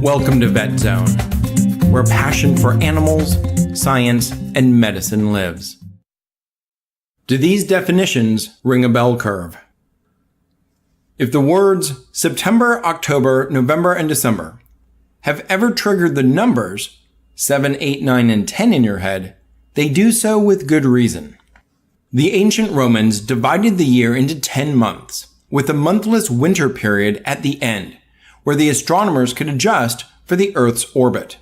Welcome to Vet Zone, where passion for animals, science, and medicine lives. Do these definitions ring a bell curve? If the words September, October, November, and December have ever triggered the numbers 7, 8, 9, and 10 in your head, they do so with good reason. The ancient Romans divided the year into 10 months, with a monthless winter period at the end, where the astronomers could adjust for the Earth's orbit.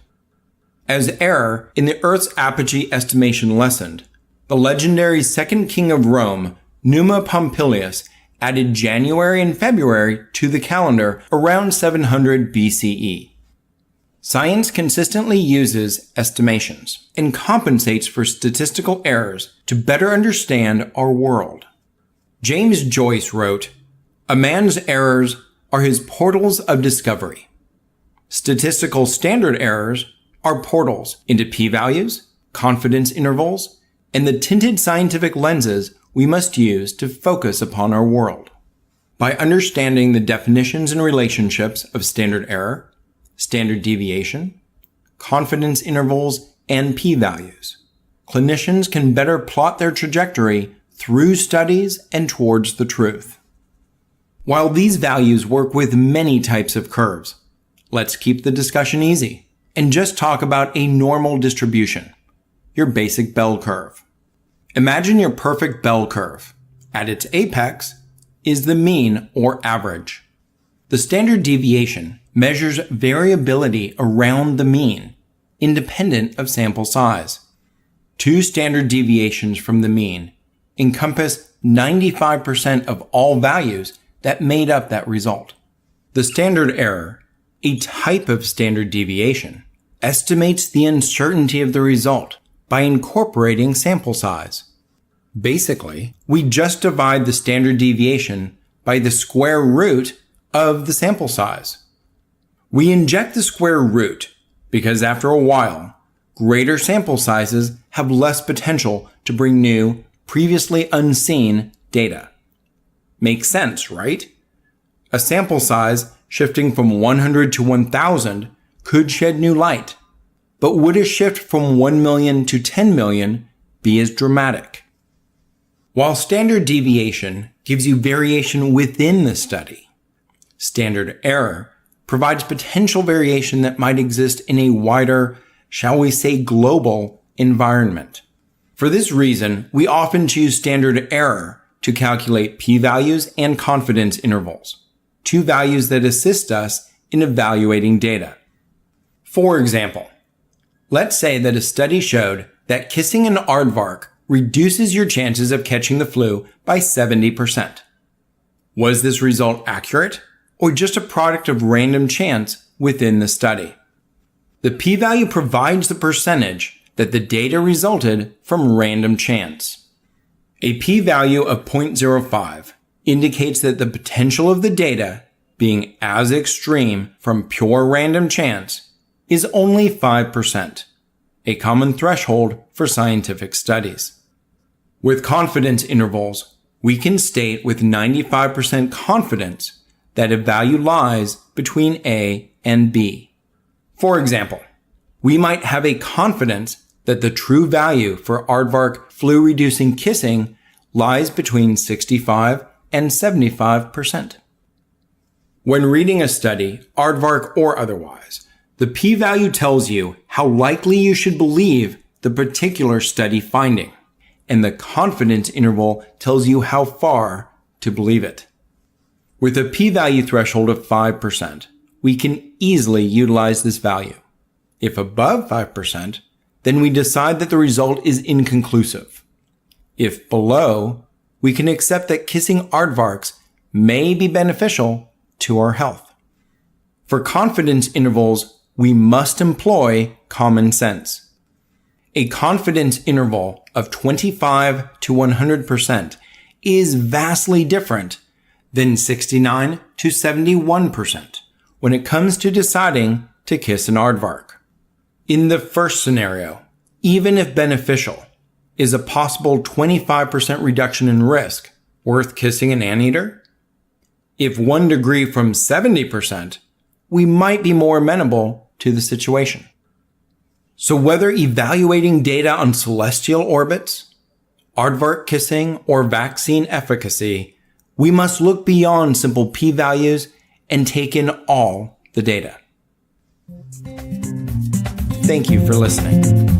As error in the Earth's apogee estimation lessened, the legendary second king of Rome, Numa Pompilius, added January and February to the calendar around 700 BCE. Science consistently uses estimations and compensates for statistical errors to better understand our world. James Joyce wrote, "A man's errors are his portals of discovery. Statistical standard errors are portals into p-values, confidence intervals, and the tinted scientific lenses we must use to focus upon our world." By understanding the definitions and relationships of standard error, standard deviation, confidence intervals, and p-values, clinicians can better plot their trajectory through studies and towards the truth. While these values work with many types of curves, let's keep the discussion easy and just talk about a normal distribution, your basic bell curve. Imagine your perfect bell curve. At its apex is the mean or average. The standard deviation measures variability around the mean, independent of sample size. Two standard deviations from the mean encompass 95% of all values that made up that result. The standard error, a type of standard deviation, estimates the uncertainty of the result by incorporating sample size. Basically, we just divide the standard deviation by the square root of the sample size. We inject the square root because after a while, greater sample sizes have less potential to bring new, previously unseen data. Makes sense, right? A sample size shifting from 100 to 1,000 could shed new light, but would a shift from 1 million to 10 million be as dramatic? While standard deviation gives you variation within the study, standard error provides potential variation that might exist in a wider, shall we say global, environment. For this reason, we often choose standard error to calculate p-values and confidence intervals, two values that assist us in evaluating data. For example, let's say that a study showed that kissing an aardvark reduces your chances of catching the flu by 70%. Was this result accurate, or just a product of random chance within the study? The p-value provides the percentage that the data resulted from random chance. A p-value of 0.05 indicates that the potential of the data being as extreme from pure random chance is only 5%, a common threshold for scientific studies. With confidence intervals, we can state with 95% confidence that a value lies between A and B. For example, we might have a confidence that the true value for aardvark flu-reducing kissing lies between 65 and 75%. When reading a study, aardvark or otherwise, the p-value tells you how likely you should believe the particular study finding, and the confidence interval tells you how far to believe it. With a p-value threshold of 5%, we can easily utilize this value. If above 5%, then we decide that the result is inconclusive. If below, we can accept that kissing aardvarks may be beneficial to our health. For confidence intervals, we must employ common sense. A confidence interval of 25 to 100% is vastly different than 69 to 71% when it comes to deciding to kiss an aardvark. In the first scenario, even if beneficial, is a possible 25% reduction in risk worth kissing an anteater? If 1 degree from 70%, we might be more amenable to the situation. So whether evaluating data on celestial orbits, aardvark kissing, or vaccine efficacy, we must look beyond simple p-values and take in all the data. Thank you for listening.